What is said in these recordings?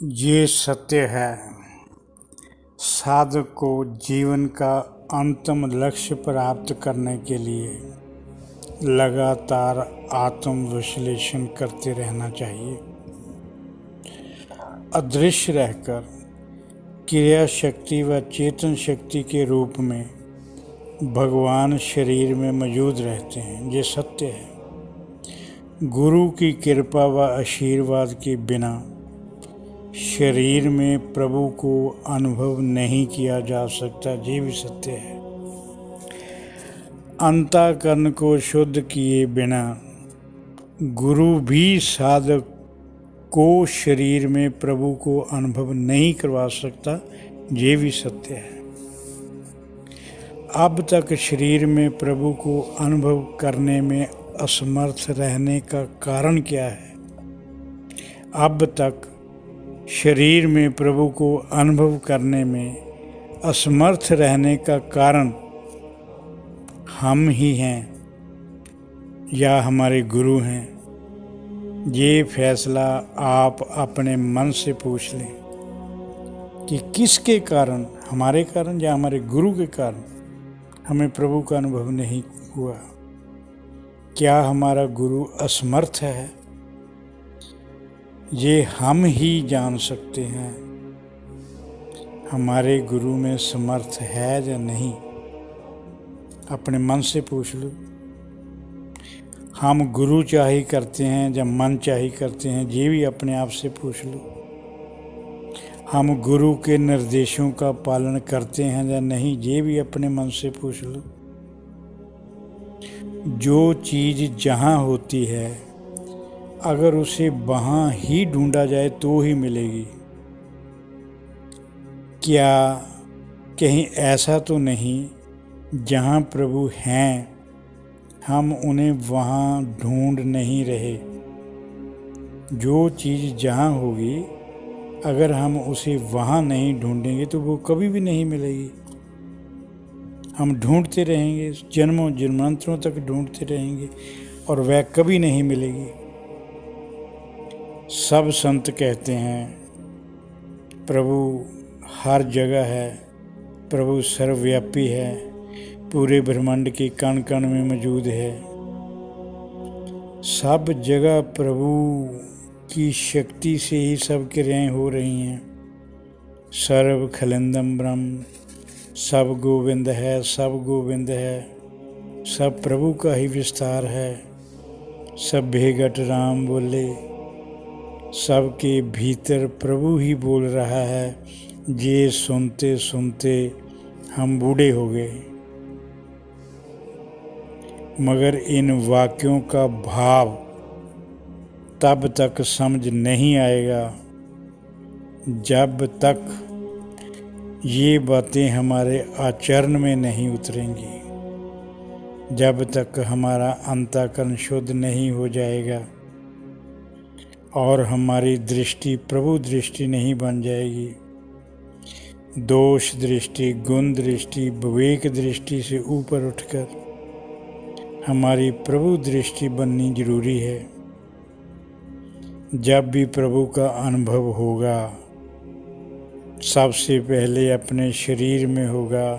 ये सत्य है, साधक को जीवन का अंतिम लक्ष्य प्राप्त करने के लिए लगातार आत्म विश्लेषण करते रहना चाहिए। अदृश्य रहकर क्रिया शक्ति व चेतन शक्ति के रूप में भगवान शरीर में मौजूद रहते हैं। ये सत्य है। गुरु की कृपा व आशीर्वाद के बिना शरीर में प्रभु को अनुभव नहीं किया जा सकता। ये भी सत्य है। अंतःकरण को शुद्ध किए बिना गुरु भी साधक को शरीर में प्रभु को अनुभव नहीं करवा सकता। ये भी सत्य है। अब तक शरीर में प्रभु को अनुभव करने में असमर्थ रहने का कारण क्या है? अब तक शरीर में प्रभु को अनुभव करने में असमर्थ रहने का कारण हम ही हैं या हमारे गुरु हैं? ये फैसला आप अपने मन से पूछ लें कि किसके कारण, हमारे कारण या हमारे गुरु के कारण हमें प्रभु का अनुभव नहीं हुआ। क्या हमारा गुरु असमर्थ है? ये हम ही जान सकते हैं हमारे गुरु में समर्थ है या नहीं। अपने मन से पूछ लो। हम गुरु चाही करते हैं या मन चाही करते हैं, ये भी अपने आप से पूछ लो। हम गुरु के निर्देशों का पालन करते हैं या नहीं, ये भी अपने मन से पूछ लो। जो चीज़ जहाँ होती है अगर उसे वहाँ ही ढूंढा जाए तो ही मिलेगी। क्या कहीं ऐसा तो नहीं जहाँ प्रभु हैं हम उन्हें वहाँ ढूंढ नहीं रहे? जो चीज़ जहाँ होगी अगर हम उसे वहाँ नहीं ढूंढेंगे तो वो कभी भी नहीं मिलेगी। हम ढूंढते रहेंगे, जन्मों जन्मांतरों तक ढूंढते रहेंगे और वह कभी नहीं मिलेगी। सब संत कहते हैं प्रभु हर जगह है, प्रभु सर्वव्यापी है, पूरे ब्रह्मांड के कण कण में मौजूद है। सब जगह प्रभु की शक्ति से ही सब क्रियाएं हो रही हैं। सर्व खलिंदम ब्रह्म, सब गोविंद है, सब गोविंद है, सब प्रभु का ही विस्तार है। सब भेगट राम बोले, सबके भीतर प्रभु ही बोल रहा है। ये सुनते सुनते हम बूढ़े हो गए, मगर इन वाक्यों का भाव तब तक समझ नहीं आएगा जब तक ये बातें हमारे आचरण में नहीं उतरेंगी, जब तक हमारा अंतःकरण शुद्ध नहीं हो जाएगा और हमारी दृष्टि प्रभु दृष्टि नहीं बन जाएगी। दोष दृष्टि, गुण दृष्टि, विवेक दृष्टि से ऊपर उठकर हमारी प्रभु दृष्टि बननी जरूरी है। जब भी प्रभु का अनुभव होगा सबसे पहले अपने शरीर में होगा,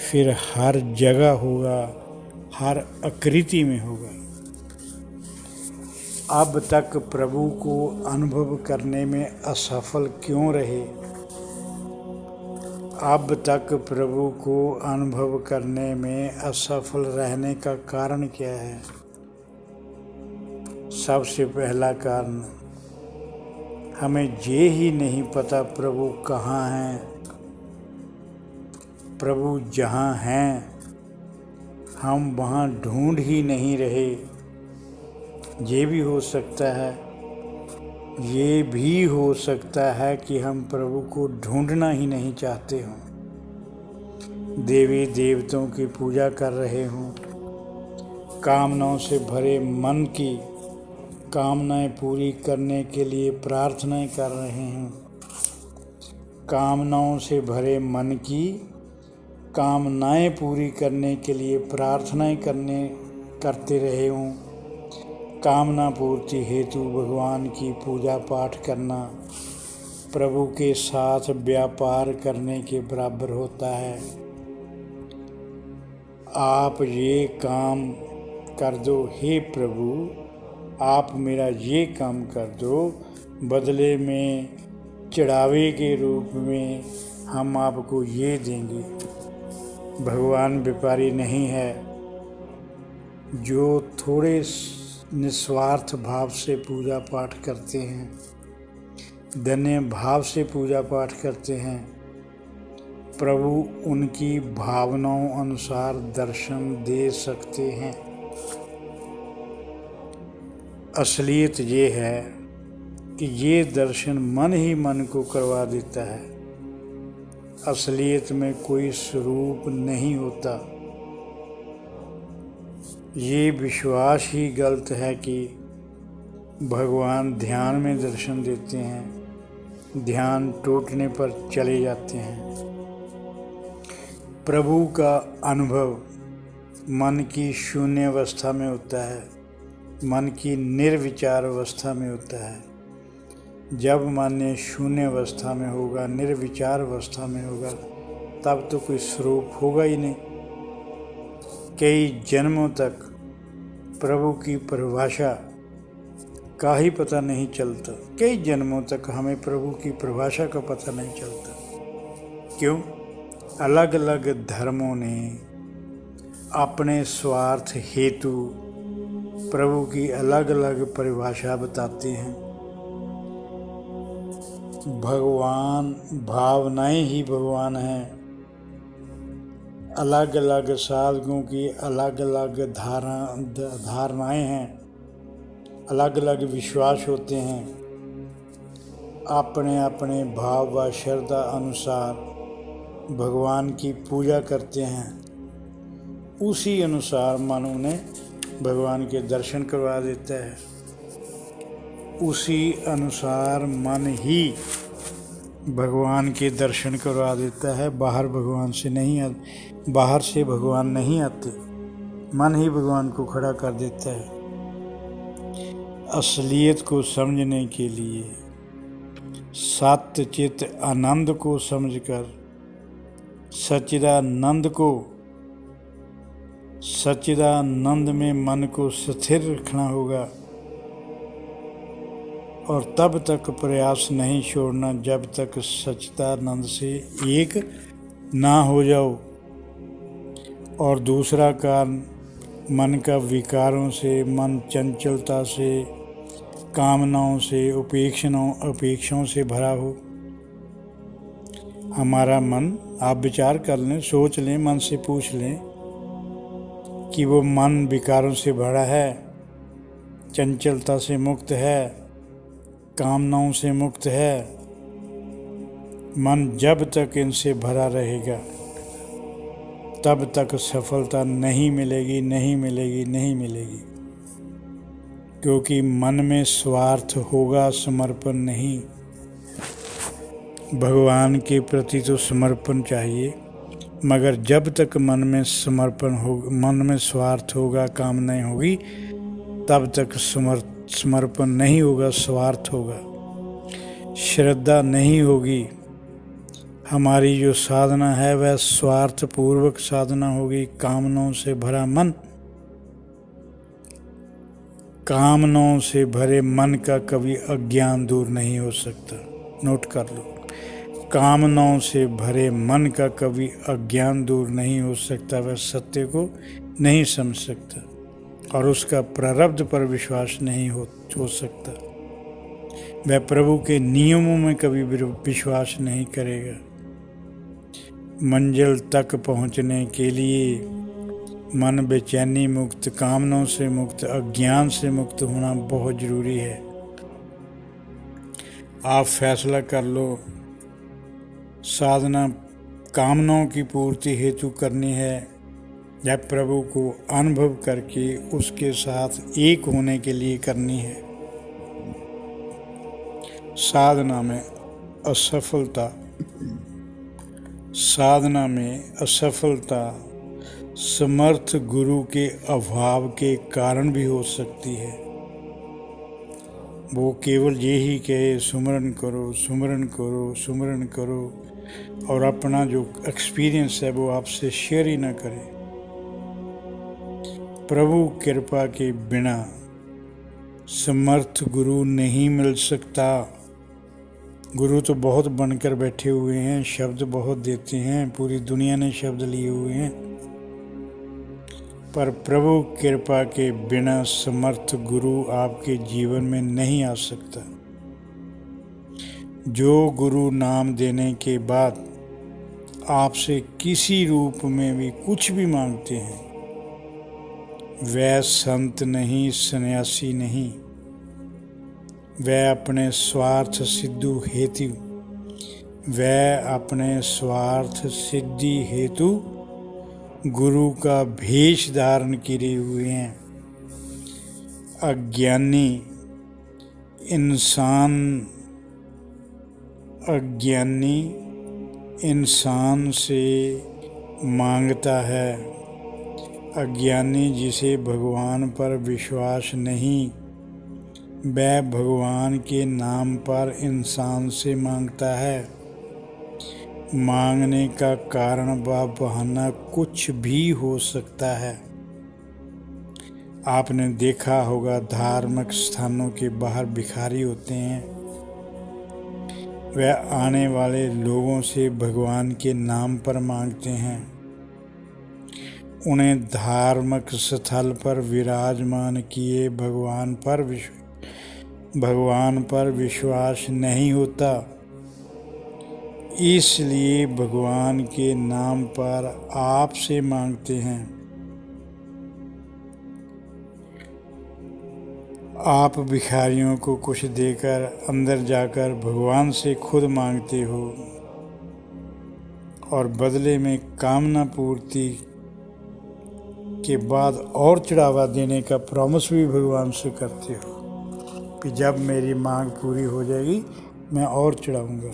फिर हर जगह होगा, हर आकृति में होगा। अब तक प्रभु को अनुभव करने में असफल क्यों रहे? अब तक प्रभु को अनुभव करने में असफल रहने का कारण क्या है? सबसे पहला कारण हमें ये ही नहीं पता प्रभु कहाँ हैं। प्रभु जहाँ हैं हम वहाँ ढूंढ ही नहीं रहे। ये भी हो सकता है, ये भी हो सकता है कि हम प्रभु को ढूंढना ही नहीं चाहते हों। देवी देवताओं की पूजा कर रहे हों, कामनाओं से भरे मन की कामनाएं पूरी करने के लिए प्रार्थनाएं कर रहे हैं। कामनाओं से भरे मन की कामनाएं पूरी करने के लिए प्रार्थनाएं करते रहे हों। कामना पूर्ति हेतु भगवान की पूजा पाठ करना, प्रभु के साथ व्यापार करने के बराबर होता है। आप ये काम कर दो हे प्रभु, आप मेरा ये काम कर दो, बदले में चढ़ावे के रूप में हम आपको ये देंगे। भगवान व्यापारी नहीं है। जो थोड़े निस्वार्थ भाव से पूजा पाठ करते हैं, धन्य भाव से पूजा पाठ करते हैं, प्रभु उनकी भावनाओं अनुसार दर्शन दे सकते हैं। असलियत ये है कि ये दर्शन मन ही मन को करवा देता है। असलियत में कोई स्वरूप नहीं होता। ये विश्वास ही गलत है कि भगवान ध्यान में दर्शन देते हैं, ध्यान टूटने पर चले जाते हैं। प्रभु का अनुभव मन की शून्य अवस्था में होता है, मन की निर्विचार अवस्था में होता है। जब मन शून्य अवस्था में होगा, निर्विचार अवस्था में होगा, तब तो कोई स्वरूप होगा ही नहीं। कई जन्मों तक प्रभु की परिभाषा का ही पता नहीं चलता। कई जन्मों तक हमें प्रभु की परिभाषा का पता नहीं चलता। क्यों? अलग अलग धर्मों ने अपने स्वार्थ हेतु प्रभु की अलग अलग परिभाषा बताते हैं। भगवान भावनाएं ही भगवान हैं। अलग अलग साधकों की अलग अलग धारणाएं हैं, अलग अलग विश्वास होते हैं। अपने अपने भाव व श्रद्धा अनुसार भगवान की पूजा करते हैं। उसी अनुसार मन उन्हें भगवान के दर्शन करवा देता है। उसी अनुसार मन ही भगवान के दर्शन करवा देता है। बाहर से भगवान नहीं आते, मन ही भगवान को खड़ा कर देता है। असलियत को समझने के लिए सत्य चित आनंद को समझकर सच्चिदानंद में मन को स्थिर रखना होगा। और तब तक प्रयास नहीं छोड़ना जब तक सच्चिदानंद से एक ना हो जाओ। और दूसरा कारण, मन का विकारों से, मन चंचलता से, कामनाओं से, अपेक्षाओं से भरा हो। हमारा मन, आप विचार कर लें, सोच लें, मन से पूछ लें कि वो मन विकारों से भरा है, चंचलता से मुक्त है, कामनाओं से मुक्त है। मन जब तक इनसे भरा रहेगा तब तक सफलता नहीं मिलेगी। क्योंकि मन में स्वार्थ होगा, समर्पण नहीं। भगवान के प्रति तो समर्पण चाहिए, मगर जब तक मन में स्वार्थ होगा, कामनाएं होगी, तब तक समर्पण नहीं होगा, स्वार्थ होगा। श्रद्धा नहीं होगी। हमारी जो साधना है वह स्वार्थ पूर्वक साधना होगी। कामनाओं से भरा मन, कामनाओं से भरे मन का कभी अज्ञान दूर नहीं हो सकता। नोट कर लो, कामनाओं से भरे मन का कभी अज्ञान दूर नहीं हो सकता। वह सत्य को नहीं समझ सकता और उसका प्रारब्ध पर विश्वास नहीं हो सकता। वह प्रभु के नियमों में कभी विश्वास नहीं करेगा। मंजिल तक पहुंचने के लिए मन बेचैनी मुक्त, कामनाओं से मुक्त, अज्ञान से मुक्त होना बहुत जरूरी है। आप फैसला कर लो, साधना कामनाओं की पूर्ति हेतु करनी है या प्रभु को अनुभव करके उसके साथ एक होने के लिए करनी है। साधना में असफलता समर्थ गुरु के अभाव के कारण भी हो सकती है। वो केवल यही कहे सुमरन करो, सुमरन करो, सुमरन करो, और अपना जो एक्सपीरियंस है वो आपसे शेयर ही ना करे। प्रभु कृपा के बिना समर्थ गुरु नहीं मिल सकता। गुरु तो बहुत बनकर बैठे हुए हैं, शब्द बहुत देते हैं, पूरी दुनिया ने शब्द लिए हुए हैं, पर प्रभु कृपा के बिना समर्थ गुरु आपके जीवन में नहीं आ सकता। जो गुरु नाम देने के बाद आपसे किसी रूप में भी कुछ भी मांगते हैं, वह संत नहीं, सन्यासी नहीं, वह अपने स्वार्थ सिद्धि हेतु गुरु का भेष धारण किए हुए हैं। अज्ञानी इंसान से मांगता है। अज्ञानी जिसे भगवान पर विश्वास नहीं, वह भगवान के नाम पर इंसान से मांगता है। मांगने का कारण व बहाना कुछ भी हो सकता है। आपने देखा होगा धार्मिक स्थानों के बाहर भिखारी होते हैं, वह आने वाले लोगों से भगवान के नाम पर मांगते हैं। उन्हें धार्मिक स्थल पर विराजमान किए भगवान पर विश्वास नहीं होता, इसलिए भगवान के नाम पर आपसे मांगते हैं। आप भिखारियों को कुछ देकर अंदर जाकर भगवान से खुद मांगते हो और बदले में कामना पूर्ति के बाद और चढ़ावा देने का प्रॉमिस भी भगवान से करते हो कि जब मेरी मांग पूरी हो जाएगी मैं और चढ़ाऊँगा।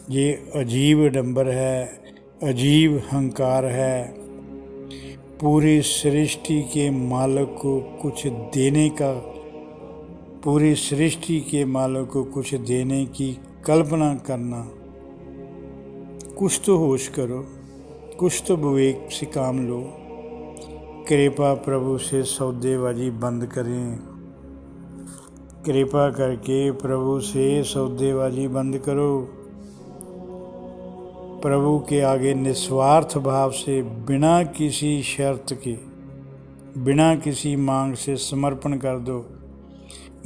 ये अजीब डंबर है, अजीब अहंकार है। पूरी सृष्टि के मालिक को कुछ देने की कल्पना करना। कुछ तो होश करो, कुछ तो विवेक से काम लो। कृपा प्रभु से सौदेबाजी बंद करें। कृपा करके प्रभु से सौदेबाजी बंद करो। प्रभु के आगे निस्वार्थ भाव से बिना किसी शर्त के, बिना किसी मांग से समर्पण कर दो।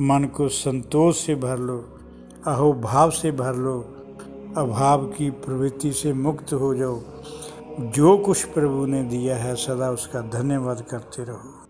मन को संतोष से भर लो, अहोभाव से भर लो, अभाव की प्रवृत्ति से मुक्त हो जाओ। जो कुछ प्रभु ने दिया है सदा उसका धन्यवाद करते रहो।